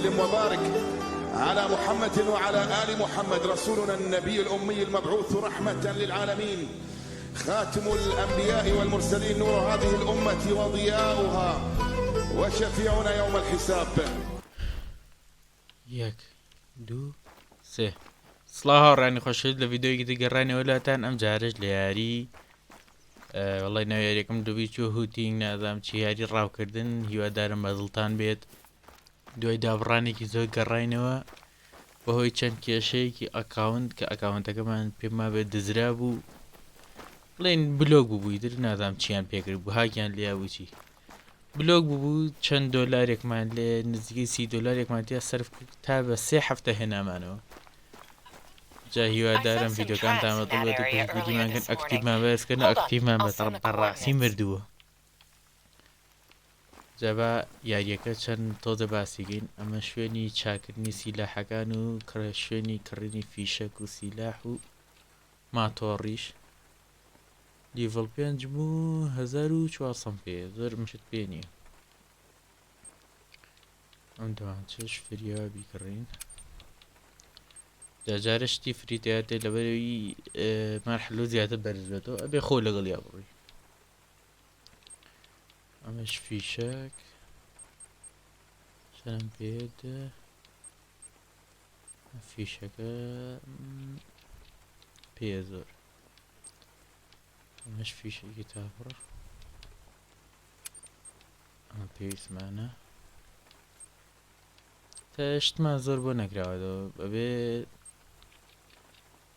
وسلم وبارك على محمد وعلى آل محمد رسولنا النبي الأمي المبعوث رحمة للعالمين، خاتم الأنبياء والمرسلين، نور هذه الأمة وضياؤها وشفيعنا يوم الحساب. ياك دو سه صلاح راني خشيت لفيديو جديد قراني ولا تان ام جارج لياري والله ناوي عليكم دوبي شو هوتينغ نازم شي هاري راو كردن هيوا دارم بازلتان بيت دوي دابراني كي زوي قرانيوا بهوي چەند کێشەیەکی ئەکاونت کە ئەکاونتەکەمان پێما بێت دزرا بوو بڵێن بلۆگ بووبووی در نازام چیان پێکرد بوو هاگیان لیا بووچی بلۆگ بوو چەند دۆلارێکمان لێ نزیکەی $30 تیا سەرف تا بە 3 هەفتە هێنامانەوە جا هیوادارم ڤیدیۆکانتان بەدڵ بێت و پشتگوێمان کەن ئەکتیڤمان بەرزکردن ئەکتیڤمان بەڕاستی مردووە جابا یاریەکە چەند تۆزە باسیگەین ئەمە شوێنی چاکردنی سیلاحەکان و شوێنی کڕینی فیشەک و سیلاح و ماتۆڕیش لیڤڵ 5 بوو 1400 پێ زۆر مشت پێ نییە ئەم دوانچەش فریاوە بیکڕین جاجارە شتی فریتیاتێ لەبەرەوەی مارحلو زیاتر بەرز بێتەوە ئەبێ خۆ لەگەڵ یا بڕی ئەمەش فیشەک چەند پێدە فیشەکە پێ زۆر ئەمەش فیشێکی تاپڕ ئەمە پێویستمانە تەشتمان زۆر بۆ نەکراوەتەوە بەبێ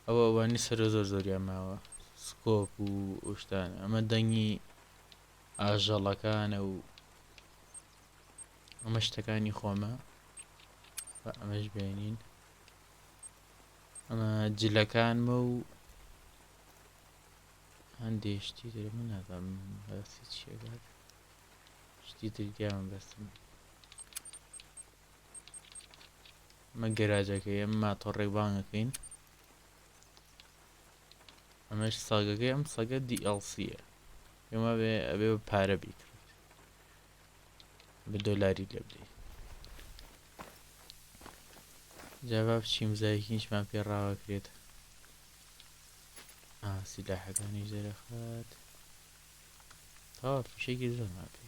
ئەوانی سەرە زۆر زۆریان ماوە سکۆپ و ئوشتان ئەمە دەنگی ئاژەڵەکانە و ئەمە شتەکانی خۆمە ئەمەش بێنین ئەمە جلەکانمە و هەندێشتی تر من نازانم باسی چیەکات شتی تریان بەستم ئەمە گەراجەکەی ئەم ماتۆڕێک بانگەکەین ئەمەش ساگەکەی ئەم سەگە DLCە ئێمە ئەبێ بە پارە بیکڕێت بە دۆلاری لێ بدەیت جاوا بچیم زایکیشمان پێ ڕاوەکرێت سیلاحەکانی زێرەخات تاوا فیشێکی زۆرمان پێ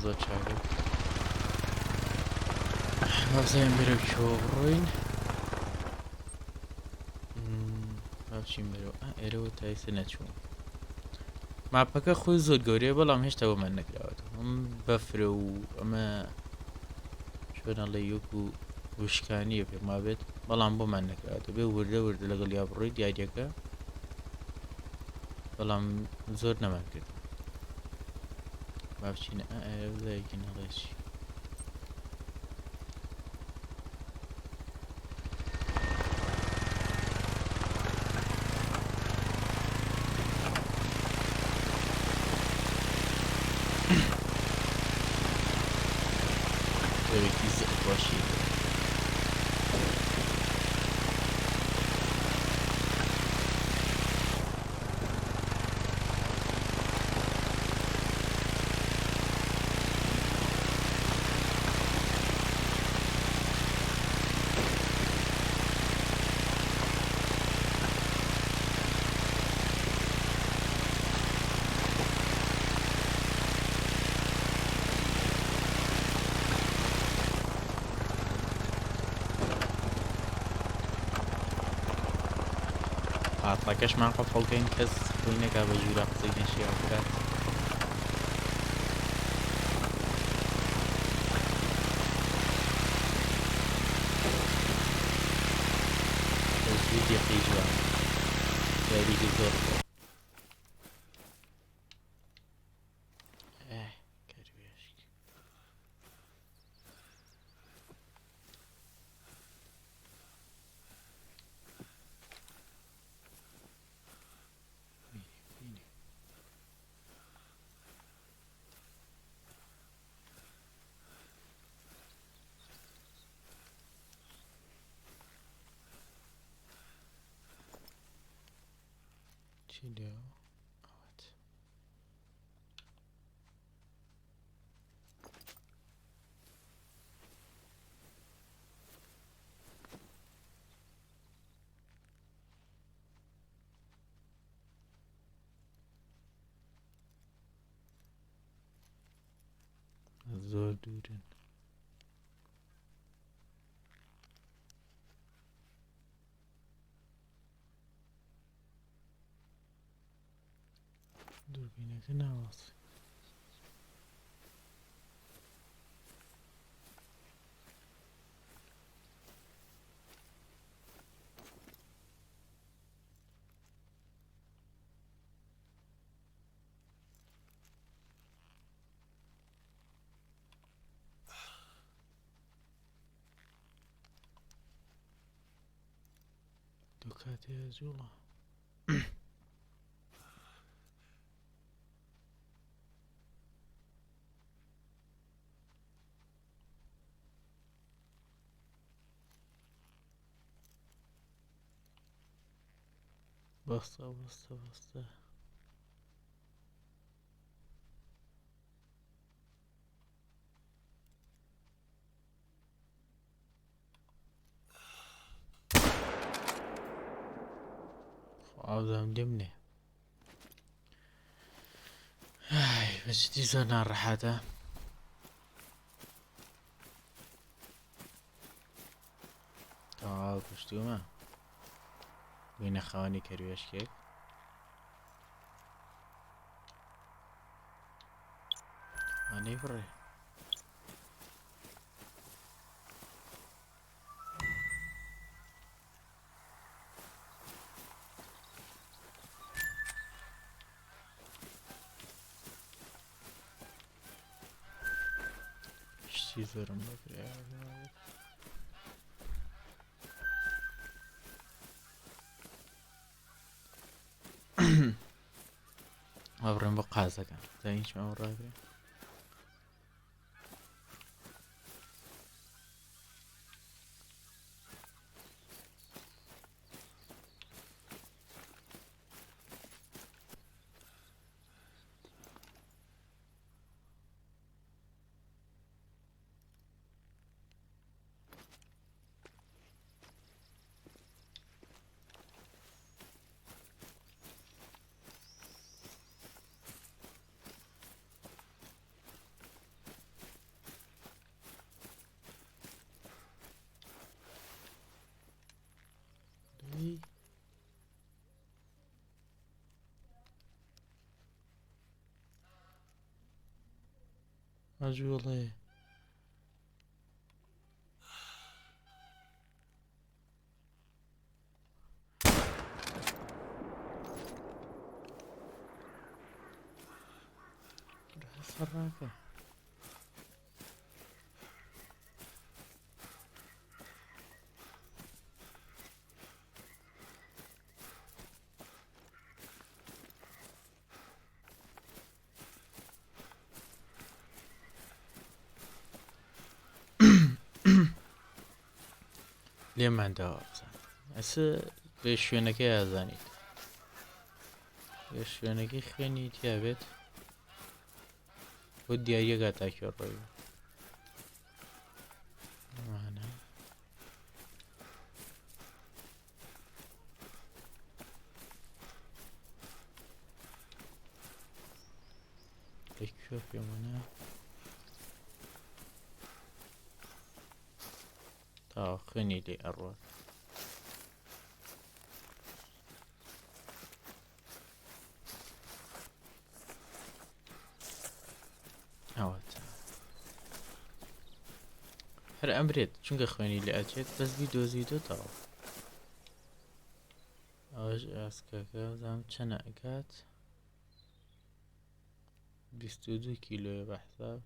زۆر چاکە بازیان بێرە بچۆ بڕۆین بچین بەرەوە ئێرەوە تایسە نەچوون ماپەکە خۆی زۆر گەورەیە بەڵام هێشتا بۆمان نەکراوەتەوە ئەم بەفرە و ئەمە شوێنەڵێ یۆک و وشکانیە پێما بێت بەڵام بۆمان نەکراوەتەوە بێ وردە وردە لەگەڵ یا بڕۆی دیاریەکە بەڵام زۆر نەمان کرد بابچینە ئەوزایەکی نەڵێکی زەوێکی زەقباشی هاتڵەکەشمان قەفڵکەین کەس خۆی نەکا بە ژوورە قسەی نەشییا بکات دەستێکی جوان یاریکی زۆر چی لێ ئەوەت زۆر دوورن دووربینەکە ناوەستی دوو کاتێ جوڵە بەستە بەستە بەستە ئازام لێمنێ بەجددی زۆر ناڕەحەتە تەواو پشتومە بووینە خاوەنی کەروێشکێک وانەی بڕێ شتی زۆرم بەکرێ ئەبڕێم بە قازەکان تا هیچ ئەو ڕاگرێ ئەجوڵێ سەرڕاکە لێمان داوا بزان ئەسە بێ شوێنەکەی ئازانیت بێ شوێنەکەی خوێنی تیابێت بۆ دیارەکە تاکێ ڕۆی ئەمانە لەکوێ پێمانە تا خوێنی لێ ئەڕوات ئەوەتە هەر ئەمرێت چونکە خوێنی لێ ئەچێت بەس بیدۆزیتەوە ئەوەش ئاسکەکە زام چەنە ئەکات 22 کیلۆیە بە حساب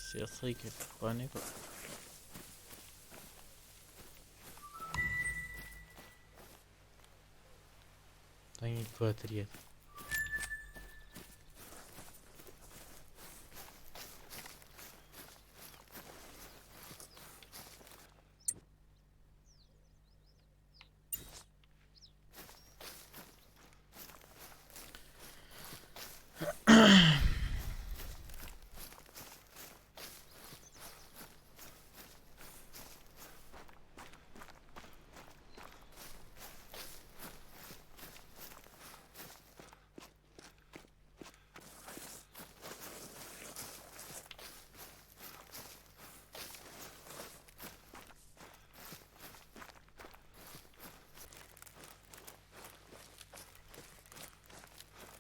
سێسەی کرد خوانێ دەنگی کواتریێت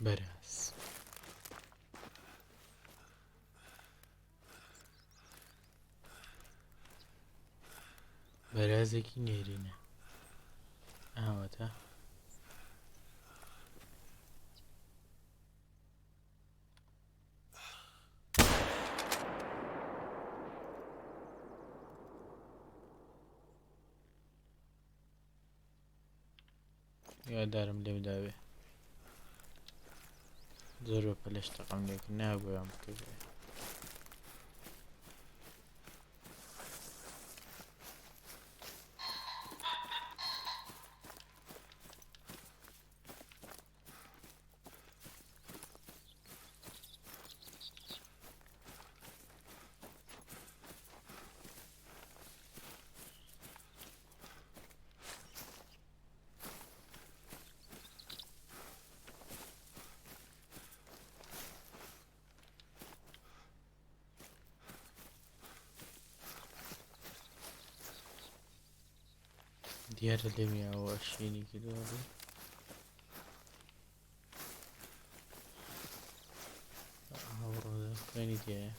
بەراز بەرازێکی نێرینە ئاواتە یادارم لێم داوێ زۆر بە پەلەش تەقەم لێک نابووم بکەوێ دیارە لێمیاوە شوێنی کردووە بێ هاوڕۆدا خوێنی دیایە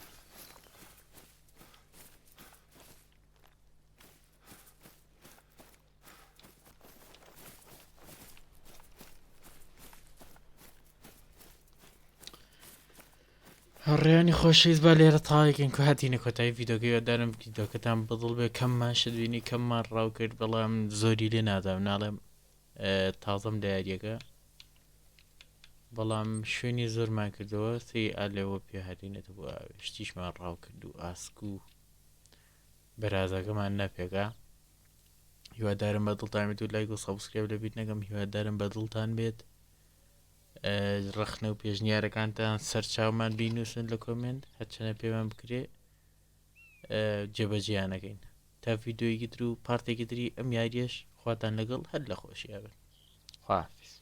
هەڕێیانی خۆشەویست با لێرە تاڵێکین کو هاتینە کۆتایی ڤیدۆکە یاددارم ڤیدۆکەتان بەدڵ بێ کەممان شتبینی کەممان ڕاو کرد بەڵام زۆری لێ نادام ناڵێم تازەم لە یاریەکە بەڵام شوێنی زۆرمان کردەوە سی ئالێەوە پێ هاتینێتە بۆ شتیشمان ڕاو کرد و ئاسک و بەرازەکەمان نەپێکا هیوادارم بەدڵتان بێت و لایک و سەبسکرایب لەبیت نەکەم هیوادارم بەدڵتان بێت ڕخنە و پێشنیارەکانتان سەرچاومان بینووسن لە کۆمنت هەرچەنە پێمان بکرێ جێبەجیانەکەین تا ڤیدۆیەکی تر و پارتێکی تری ئەم یاریەش خواتان لەگەڵ هەر لە خۆشییا بن خواحافیز